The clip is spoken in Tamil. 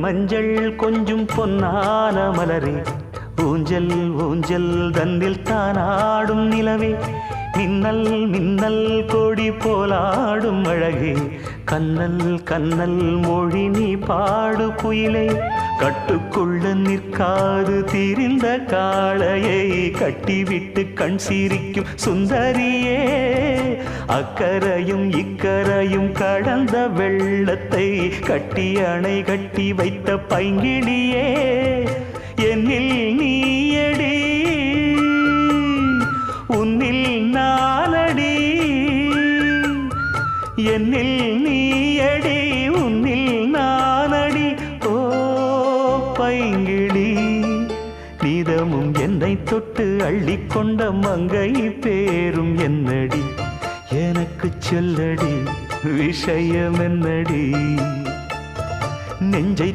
மஞ்சள் கொஞ்சம் பொன்னான மலரே, ஊஞ்சல் ஊஞ்சல் தன்னில் தானாடும் நிலவே, மின்னல் மின்னல் கொடி போலாடும் அழகே, கண்ணல் கண்ணல் மொழி நீ பாடு குயிலே, கட்டுக்குள்ள நிற்காது திரிந்த காளையை கட்டிவிட்டு கண் சிரிக்கும் சுந்தரியே, அக்கரையும் இக்கரையும் கடந்த வெள்ளத்தை கட்டி அணை கட்டி வைத்த பைங்கிளியே, என்னில் நீயடி உன்னில் நானடி, என்னில் நீயடி உன்னில் நானடி. ஓ பைங்கிளி, நீதமும் என்னை தொட்டு அள்ளிக்கொண்ட மங்கை பேரும் என்னடி, எனக்கு சொல்லடி விஷயம் என்னடி, நெஞ்சை